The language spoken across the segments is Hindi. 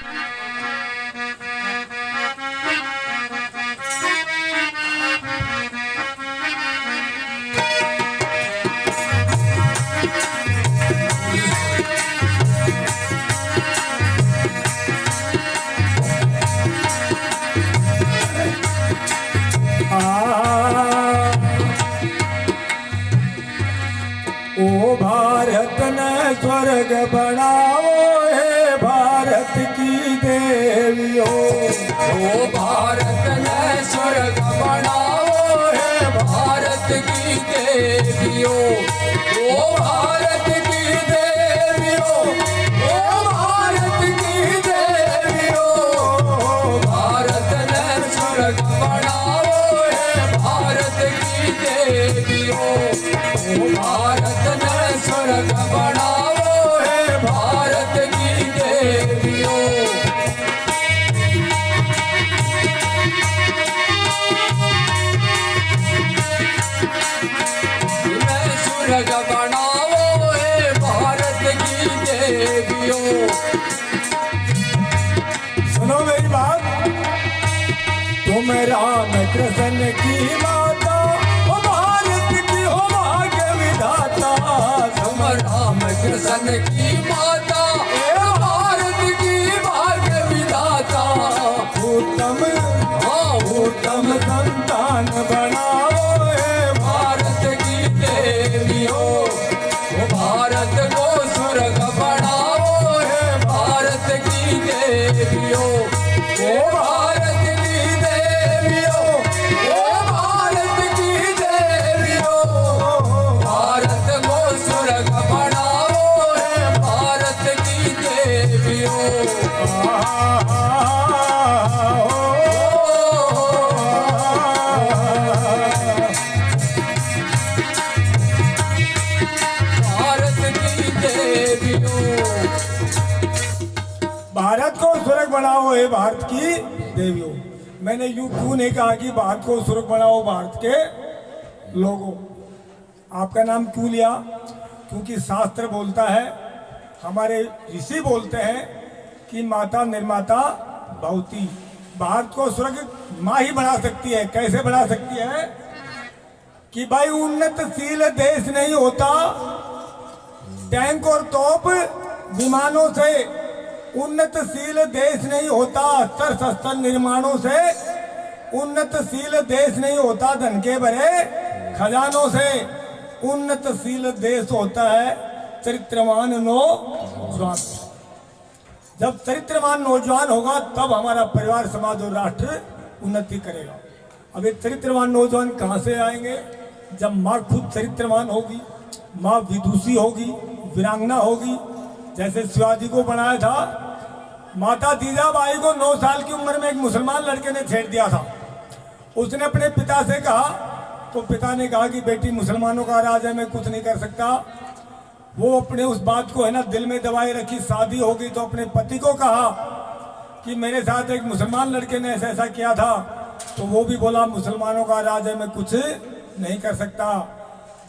ओ भारत ने स्वर्ग बनाओ हे भारत की देवियों। ओ भारत ने स्वर्ग बनाओ हे भारत की देवियों। ओ भारत की देवियों, ओ भारत की देवियों। भारत ने स्वर्ग बनाओ हे भारत की देवियों। ओ भारत ने स्वर्ग बनाओ हे भारत की देवियों। स्वर्ग बनाओ हे भारत की देवियों। सुनो मेरी बात, तुम राम कृष्ण की माता हो, भारत की हो भाग्य विधाता। तुम राम कृष्ण की माता, भारत की भाग्य विधाता। उत्तम उत्तम संतान बनाओ हे भारत की देवियों। वो भारत को स्वर्ग बनाओ हे भारत की देवियों। ओ भारत की देवियों, ओ भारत की देवियों। भारत को स्वर्ग बनाओ हे भारत की देवियों। भारत को स्वर्ग बनाओ हे भारत की देवियों। मैंने यूं क्यों नहीं कहा कि भारत को स्वर्ग बनाओ भारत के लोगों। आपका नाम क्यों लिया? क्योंकि शास्त्र बोलता है, हमारे ऋषि बोलते हैं कि माता निर्माता भवती। भारत को स्वर्ग माँ ही बना सकती है। कैसे बना सकती है? कि भाई उन्नतशील देश नहीं होता टैंक और तोप विमानों से, उन्नतशील देश नहीं होता अस्त्र शस्त्र निर्माणों से, उन्नतशील देश नहीं होता धन के भरे खजानों से। उन्नतशील देश होता है चरित्रवान नौजवान। जब चरित्रवान नौजवान होगा तब हमारा परिवार समाज और राष्ट्र उन्नति करेगा। अब ये चरित्रवान नौजवान कहाँ से आएंगे? जब माँ खुद चरित्रवान होगी, माँ विदुषी होगी, वीरांगना होगी। जैसे शिवाजी को बनाया था, माता जीजाबाई को 9 साल की उम्र में एक मुसलमान लड़के ने छेड़ दिया था। उसने अपने पिता से कहा, तो पिता ने कहा कि बेटी मुसलमानों का राज है, मैं कुछ नहीं कर सकता। वो अपने उस बात को है ना दिल में दबाए रखी। शादी हो गई तो अपने पति को कहा कि मेरे साथ एक मुसलमान लड़के ने ऐसा ऐसा किया था। तो वो भी बोला मुसलमानों का राज है, मैं कुछ नहीं कर सकता।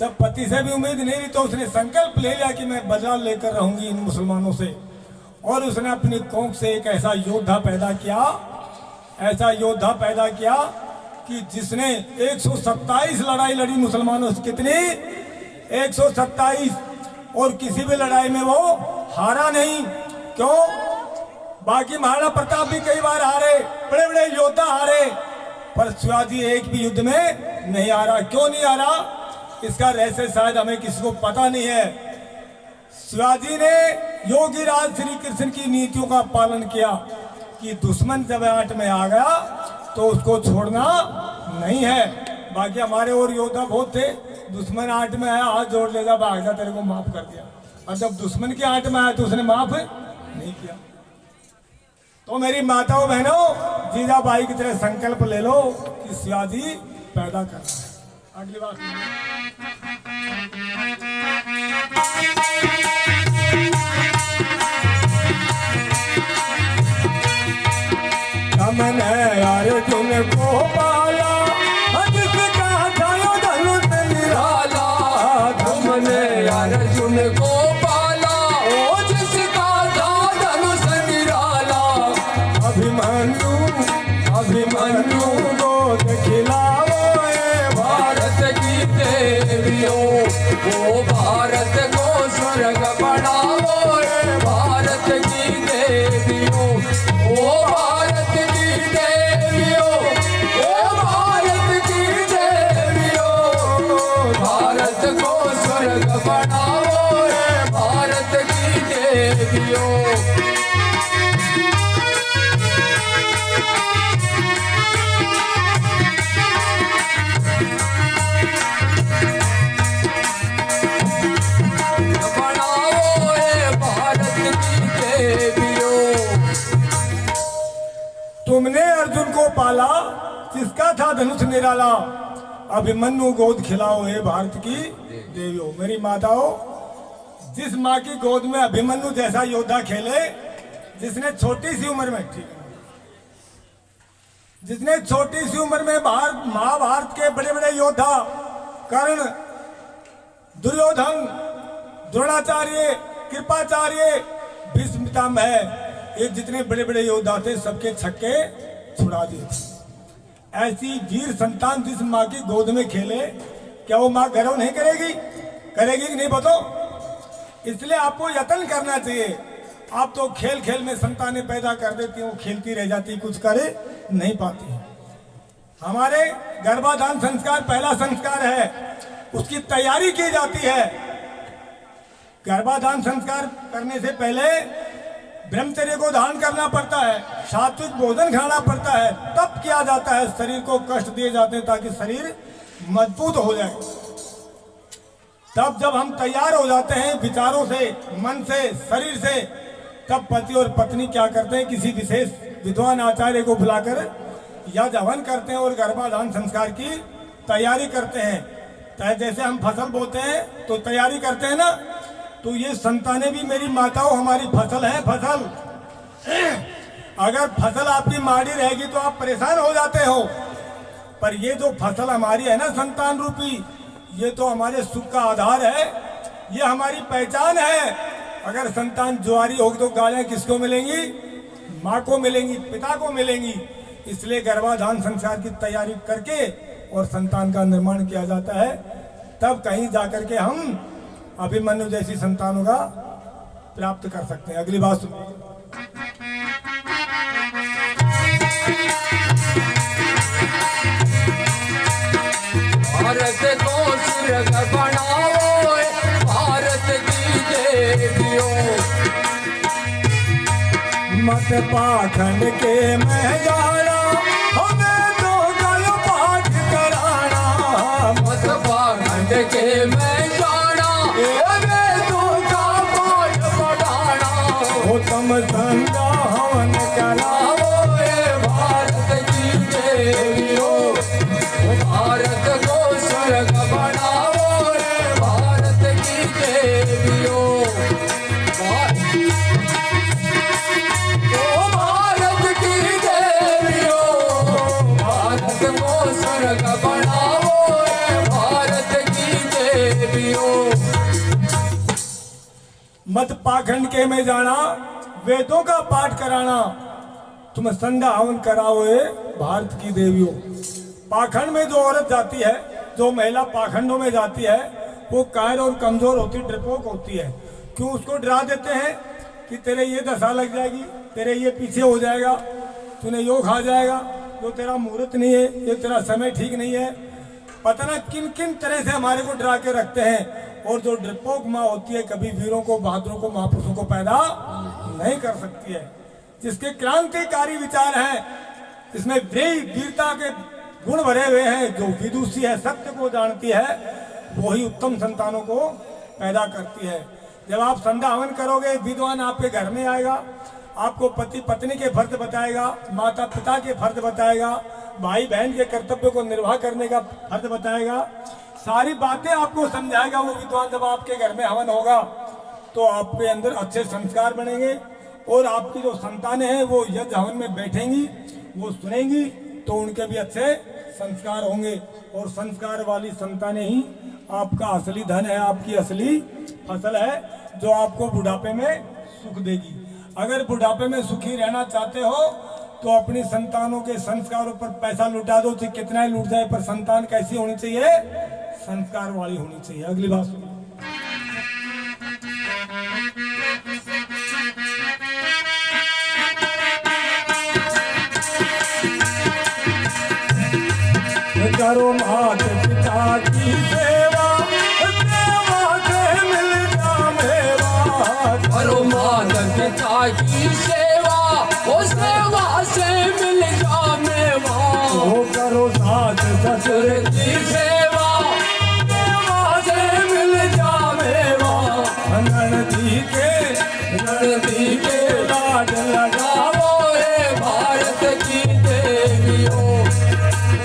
जब पति से भी उम्मीद नहीं रही तो उसने संकल्प ले लिया कि मैं बदला लेकर रहूंगी इन मुसलमानों से। और उसने अपनी कोख से एक ऐसा योद्धा पैदा किया, ऐसा योद्धा पैदा किया कि जिसने 127 लड़ाई लड़ी मुसलमानों से। कितनी? 127। और किसी भी लड़ाई में वो हारा नहीं। क्यों? बाकी महाराणा प्रताप भी कई बार हारे, बड़े बड़े योद्धा हारे, पर शिवाजी एक भी युद्ध में नहीं हारा। क्यों नहीं हारा? इसका रहस्य शायद हमें किसी को पता नहीं है। शिवाजी ने योगी राज श्री कृष्ण की नीतियों का पालन किया कि दुश्मन जब आंट में आ गया तो उसको छोड़ना नहीं है। बाकी हमारे और योद्धा बहुत थे, दुश्मन आंट में आया हाथ जोड़ लेगा, भाग जा, तेरे को माफ कर दिया। और जब दुश्मन की आंट में आया तो उसने माफ नहीं किया। तो मेरी माताओं बहनों, जीजाबाई की तरह संकल्प ले लो कि शिवाजी पैदा करना है। अगली बात हमने अर्जुन को पाला, जिसका था धनुष निराला। हमने अर्जुन को पाला, ओ जिसका था धनुष निराला। अभिमन्यु गोद खिलाओ भारत की देवियों, वो भारत को स्वर्ग बनाओ रे भारत की देवियों, वो भारत की देवियों, वो भारत की देवियों, भारत को स्वर्ग बनाओ रे भारत की देवियों। तुमने अर्जुन को पाला, जिसका था धनुष निराला, अभिमन्यु गोद खिलाओ हे भारत की देवियों। मेरी माताओं, जिस माँ की गोद में अभिमन्यु जैसा योद्धा खेले, जिसने छोटी सी उम्र में, ठीक है, जिसने छोटी सी उम्र में महाभारत के बड़े बड़े योद्धा कर्ण, दुर्योधन, द्रोणाचार्य, कृपाचार्य, भीष्म पितामह, ये जितने बड़े बड़े योद्धा थे सबके छक्के छुड़ा दिए थे। ऐसी वीर संतान जिस माँ की गोद में खेले, क्या वो माँ गर्व नहीं करेगी? करेगी कि नहीं बताओ? इसलिए आपको यत्न करना चाहिए। आप तो खेल खेल में संतानें पैदा कर देती हो, खेलती रह जाती, कुछ करे नहीं पाती। हमारे गर्भाधान संस्कार पहला संस्कार है, उसकी तैयारी की जाती है। गर्भाधान संस्कार करने से पहले ब्रह्मचर्य को धारण करना पड़ता है, सात्विक भोजन खाना पड़ता है, तब किया जाता है। शरीर को कष्ट दिए जाते हैं ताकि शरीर मजबूत हो जाए। तब जब हम तैयार हो जाते हैं विचारों से, मन से, शरीर से, तब पति और पत्नी क्या करते हैं, किसी विशेष विद्वान आचार्य को बुलाकर या हवन करते हैं और गर्भाधान संस्कार की तैयारी करते हैं। जैसे हम फसल बोते हैं तो तैयारी करते हैं ना, तो ये संतानें भी मेरी माताओं हमारी फसल है। फसल, अगर फसल आपकी माड़ी रहेगी तो आप परेशान हो जाते हो, पर ये जो फसल हमारी है ना संतान रूपी, ये तो हमारे सुख का आधार है, ये हमारी पहचान है। अगर संतान जुआरी होगी तो गालियां किसको मिलेंगी? माँ को मिलेंगी, पिता को मिलेंगी। इसलिए गर्भाधान संस्कार की तैयारी करके और संतान का निर्माण किया जाता है, तब कहीं जाकर के हम अभिमन्यु जैसी संतानों का प्राप्त कर सकते हैं। अगली बात सुनिए। भारत को स्वर्ग बनाओ भारत की देवियों, मत पाखंड के मैं जाना, हमें तो गयो पाठ कराना। मत पाखंड के मैं जाना, हमें तो का पाठ पढ़ाना। हो तम संगा हवन कराओ रे भारत की देवियों, भारत को स्वर्ग बनाओ रे भारत की देवियों। भारत की देवियों, भारत को स्वर्ग बनाओ रे भारत की देवियों। मत पाखंड के में जाना, वेदों का पाठ कराना, तुम संध्या हवन कराओ ये भारत की देवियों। पाखंड में जो औरत जाती है, जो महिला पाखंडों में जाती है, वो कायर और कमजोर होती, डरपोक होती है। क्यों उसको डरा देते हैं कि तेरे ये दशा लग जाएगी, तेरे ये पीछे हो जाएगा, तूने योग खा जाएगा, जो तेरा मुहूर्त नहीं है, ये तेरा समय ठीक नहीं है। पता ना किन किन तरह से हमारे को डरा के रखते हैं। और जो डरपोक माँ होती है, कभी वीरों को, बहादुरों को, महापुरुषों को पैदा नहीं कर सकती है। जिसके क्रांतिकारी विचार हैं, इसमें वीरता के गुण भरे हुए हैं, जो विदुषी है, सत्य को जानती है, वही उत्तम संतानों को पैदा करती है। जब आप संध्या हवन करोगे, विद्वान आपके घर में आएगा, आपको पति पत्नी के फर्ज बताएगा, माता पिता के फर्ज बताएगा, भाई बहन के कर्तव्य को निर्वाह करने का फर्ज बताएगा, सारी बातें आपको समझाएगा वो विद्वान। जब आपके घर में हवन होगा तो आपके अंदर अच्छे संस्कार बनेंगे और आपकी जो संतानें हैं वो यज्ञ हवन में बैठेंगी, वो सुनेंगी, तो उनके भी अच्छे संस्कार होंगे। और संस्कार वाली संतानें ही आपका असली धन है, आपकी असली फसल है, जो आपको बुढ़ापे में सुख देगी। अगर बुढ़ापे में सुखी रहना चाहते हो तो अपनी संतानों के संस्कारों पर पैसा लुटा दो, तो कितना ही लूट जाए, पर संतान कैसी होनी चाहिए? संस्कार वाली होनी चाहिए। अगली बात सुनिए। करो माता पिता की सेवा, सेवा से मिल जा मेवा। करो माता पिता की सेवा, ओ सेवा से मिल जा मेवा। ओ करो सास ससुर की सेवा, सेवा से मिल जा मेवा। ननदी के लाड लगाओ, रे भारत की देवियों,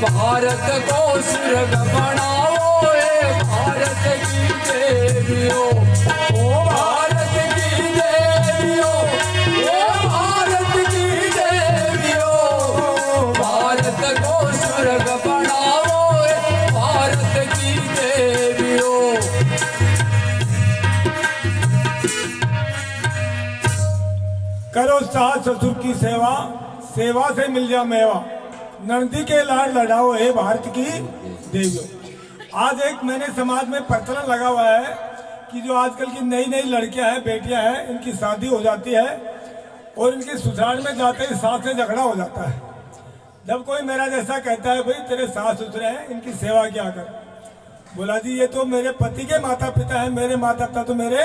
भारत को स्वर्ग बनाओ, रे भारत की देवियों। ओ भारत की देवियों, ओ भारत की देवियों, भारत को स्वर्ग बनाओ, रे भारत की देवियों। करो सास ससुर की सेवा, सेवा से मिल जा मेवा। नंदी के लाड लड़ाओ हे भारत की देवियों। आज एक मैंने समाज में प्रचलन लगा हुआ है कि जो आजकल की नई नई लड़कियां हैं, बेटियां हैं, इनकी शादी हो जाती है और इनकी ससुराल में जाते ही सास से झगड़ा हो जाता है। जब कोई मेरा जैसा कहता है भाई तेरे सास ससुर हैं, इनकी सेवा क्या कर, बोला जी ये तो मेरे पति के माता पिता हैं, मेरे माता पिता तो मेरे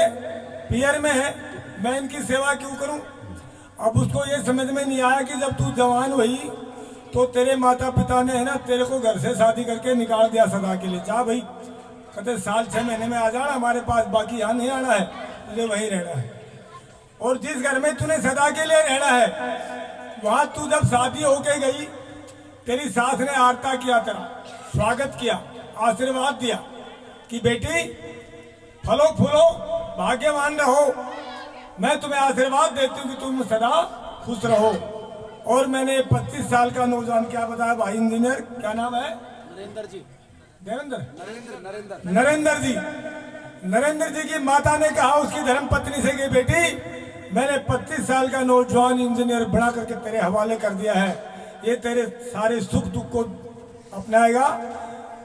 पियर में है, मैं इनकी सेवा क्यों करूं। अब उसको ये समझ में नहीं आया कि जब तू जवान हुई तो तेरे माता पिता ने है ना तेरे को घर से शादी करके निकाल दिया सदा के लिए, जा भाई कहते साल 6 महीने में आ जाना हमारे पास, बाकी यहाँ नहीं आना है, तुझे वहीं रहना है। और जिस घर में तूने सदा के लिए रहना है वहां तू जब शादी होके गई, तेरी सास ने आरता किया, तेरा स्वागत किया, आशीर्वाद दिया कि बेटी फलो फूलो भाग्यवान रहो, मैं तुम्हें आशीर्वाद देती हूँ कि तुम सदा खुश रहो। और मैंने 25 साल का नौजवान, क्या बताया भाई इंजीनियर, क्या नाम है? नरेंद्र जी। नरेंद्र जी की माता ने कहा उसकी धर्म पत्नी से कि बेटी मैंने 25 साल का नौजवान इंजीनियर बना करके तेरे हवाले कर दिया है, ये तेरे सारे सुख दुख को अपनाएगा,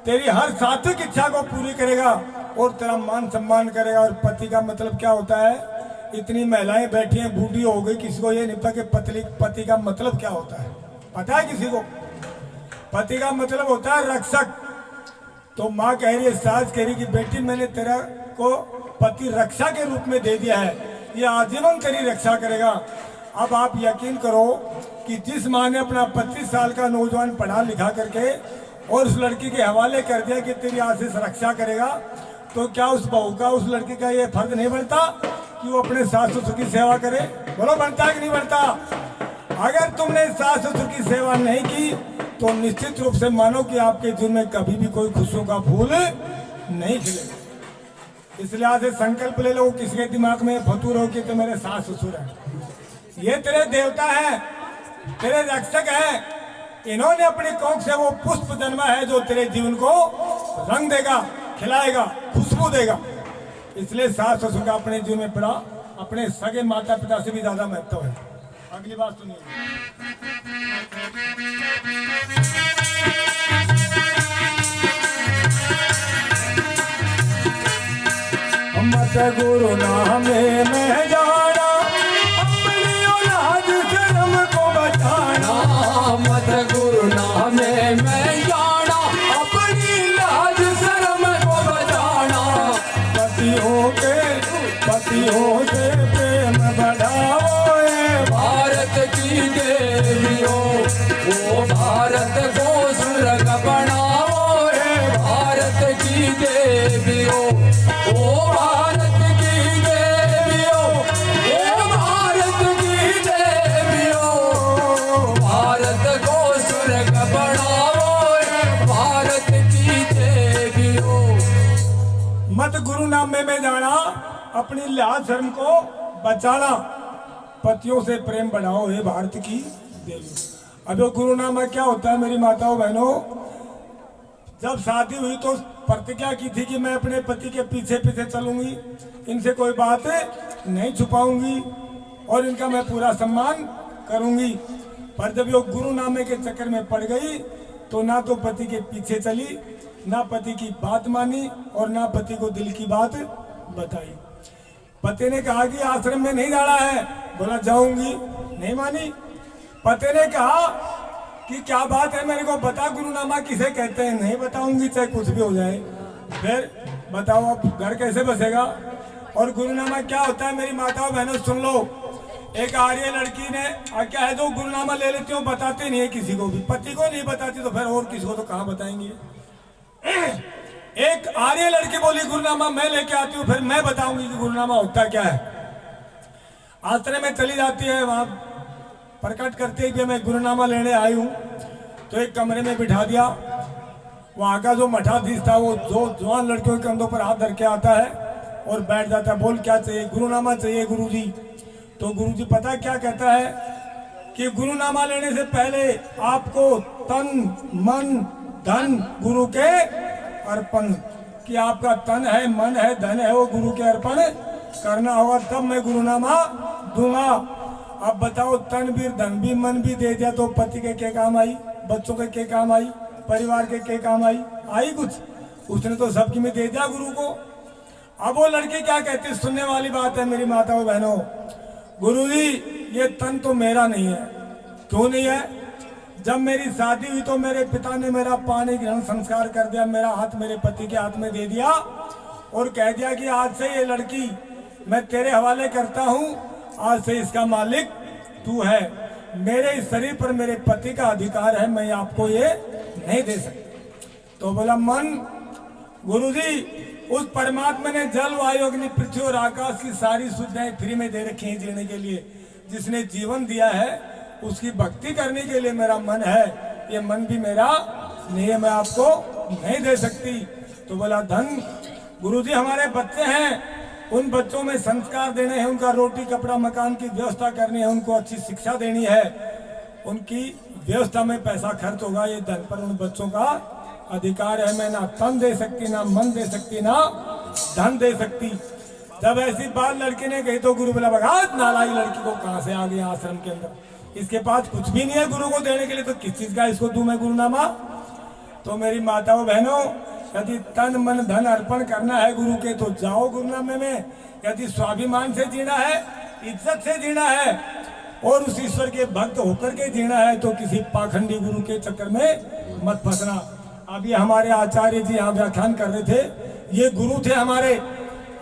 तेरी हर सात्विक इच्छा को पूरी करेगा और तेरा मान सम्मान करेगा। और पति का मतलब क्या होता है? इतनी महिलाएं बैठी हैं, बूढ़ी हो गई, किसी को ये नहीं पता कि पति का मतलब क्या होता है। पता है किसी को? पति का मतलब होता है रक्षक। तो माँ कह रही है, सास कह रही कि बेटी मैंने तेरा को पति रक्षा के रूप में दे दिया है, ये आजीवन तेरी रक्षा करेगा। अब आप यकीन करो कि जिस माँ ने अपना 25 साल का नौजवान पढ़ा लिखा करके और उस लड़की के हवाले कर दिया कि तेरी आशीष रक्षा करेगा, तो क्या उस बहू का, उस लड़की का ये फर्ज नहीं बनता कि वो अपने सास ससुर की सेवा करे? बोलो बनता है कि नहीं बनता? अगर तुमने सास ससुर की सेवा नहीं की तो निश्चित रूप से मानो कि आपके जीवन में कभी भी कोई खुशियों का फूल नहीं खिलेगा। इसलिए आज संकल्प ले लो, किसी के दिमाग में फतूर हो कि तो मेरे सास ससुर हैं, ये तेरे देवता हैं, तेरे रक्षक हैं, इन्होंने अपनी कोख से वो पुष्प जन्मा है जो तेरे जीवन को रंग देगा, खिलाएगा, खुशबू देगा। इसलिए सास ससुर का अपने जीवन में बड़ा, अपने सगे माता पिता से भी ज्यादा महत्व है। अगली बात सुनिए। मत गुरु नामे में जाना, अपनी औलाद शर्म को बचाना। मत गुरु नामे में जाना, अपनी लाज शर्म को बचाना। पतियों से प्रेम बढ़ाओ ये भारत की देवियों, वो भारत को स्वर्ग बनाओ, रे भारत की देवियों। ओ भारत की देवियों, ओ भारत की देवियों, भारत को स्वर्ग बनाओ, रे भारत की देवियों। मत गुरु नामे में जाना, अपनी लाज शर्म को बचाना, पतियों से प्रेम बढ़ाओ हे भारत की देवी। अब वो गुरुनामा क्या होता है मेरी माताओं बहनों? जब शादी हुई तो प्रतिज्ञा की थी कि मैं अपने पति के पीछे पीछे चलूंगी, इनसे कोई बात नहीं छुपाऊंगी और इनका मैं पूरा सम्मान करूंगी। पर जब वो गुरु नामे के चक्कर में पड़ गई तो ना तो पति के पीछे चली, ना पति की बात मानी और ना पति को दिल की बात बताई। पति ने कहा कि आश्रम में नहीं जाना है, बोला जाऊंगी, नहीं मानी। पति ने कहा कि क्या बात है, मेरे को बता गुरुनामा किसे कहते हैं, नहीं बताऊंगी चाहे कुछ भी हो जाए। फिर बताओ अब घर कैसे बसेगा। और गुरुनामा क्या होता है मेरी माताओं बहनों सुन लो। एक आर्य लड़की ने क्या है जो गुरुनामा ले लेती हूँ, बताते नहीं है किसी को भी, पति को नहीं बताती तो फिर और किसी को तो कहाँ बताएंगे। एक आर्य लड़की बोली गुरुनामा मैं लेके आती हूँ, फिर मैं बताऊंगी कि गुरुनामा होता क्या है। आश्रम में चली जाती है, वहां प्रकट करती है कि मैं गुरुनामा लेने आई हूँ। तो एक कमरे में बिठा दिया, वहां का जो मठाधीश था वो जो जवान लड़कियों के कंधों पर हाथ धर के आता है और बैठ जाता है। बोल क्या चाहिए, गुरुनामा चाहिए गुरुजी। तो गुरुजी पता क्या कहता है कि गुरुनामा लेने से पहले आपको तन मन धन गुरु के अर्पण, कि आपका तन है मन है धन है वो गुरु के अर्पण करना होगा, तब मैं गुरुनामा दूंगा। अब बताओ तन भी धन भी मन भी दे दिया तो पति के क्या काम आई, बच्चों के क्या काम आई, परिवार के क्या काम आई कुछ? उसने तो सबकी में दे दिया गुरु को। अब वो लड़की क्या कहती, सुनने वाली बात है मेरी माताओं बहनों। गुरुजी ये तन तो मेरा नहीं है। क्यों नहीं है? जब मेरी शादी हुई तो मेरे पिता ने मेरा पानी ग्रहण संस्कार कर दिया, मेरा हाथ मेरे पति के हाथ में दे दिया और कह दिया कि आज से ये लड़की मैं तेरे हवाले करता हूँ, आज से इसका मालिक तू है। मेरे इस शरीर पर मेरे पति का अधिकार है, मैं आपको ये नहीं दे सकता। तो बोला मन, गुरुजी उस परमात्मा ने जल वायु अग्नि पृथ्वी और आकाश की सारी सुविधाएं फ्री में दे रखी हैं जीने के लिए। जिसने जीवन दिया है उसकी भक्ति करने के लिए मेरा मन है, ये मन भी मेरा नहीं है, मैं आपको नहीं दे सकती। तो बोला धन, गुरुजी हमारे बच्चे हैं, उन बच्चों में संस्कार देने हैं, उनका रोटी कपड़ा मकान की व्यवस्था करनी है, उनको अच्छी शिक्षा देनी है, उनकी व्यवस्था में पैसा खर्च होगा, ये धन पर उन बच्चों का अधिकार है। मैं ना तन दे सकती, ना मन दे सकती, ना धन दे सकती। जब ऐसी बात लड़की ने कही तो गुरु बोला भगात नालाई लड़की को कहां से आ गया आश्रम के अंदर, इसके पास कुछ भी नहीं है गुरु को देने के लिए, तो किस चीज का इसको दूं मैं गुरुनामा। तो मेरी माताओं बहनों, यदि तन मन धन अर्पण करना है गुरु के तो जाओ गुरुनामे में। यदि स्वाभिमान से जीना है, इज्जत से जीना है और उस ईश्वर के भक्त होकर के जीना है तो किसी पाखंडी गुरु के चक्कर में मत फंसना। अभी हमारे आचार्य जी यहाँ व्याख्यान कर रहे थे, ये गुरु थे हमारे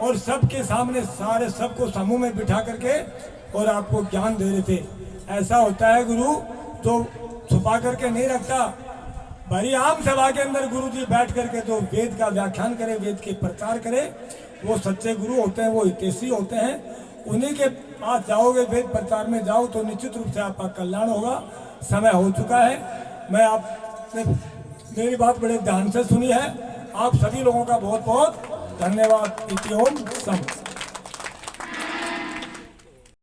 और सबके सामने सारे सबको समूह में बिठा करके और आपको ज्ञान दे रहे थे। ऐसा होता है गुरु जो छुपा करके नहीं रखता, बड़ी आम सभा के अंदर गुरु जी बैठ करके जो वेद का व्याख्यान करे, वेद के प्रचार करे, वो सच्चे गुरु होते हैं, वो हितैषी होते हैं। उन्हीं के पास जाओगे, वेद प्रचार में जाओ तो निश्चित रूप से आपका कल्याण होगा। समय हो चुका है, मैं आपने मेरी बात बड़े ध्यान से सुनी है। आप सभी लोगों का बहुत बहुत धन्यवाद। इति ओम सम।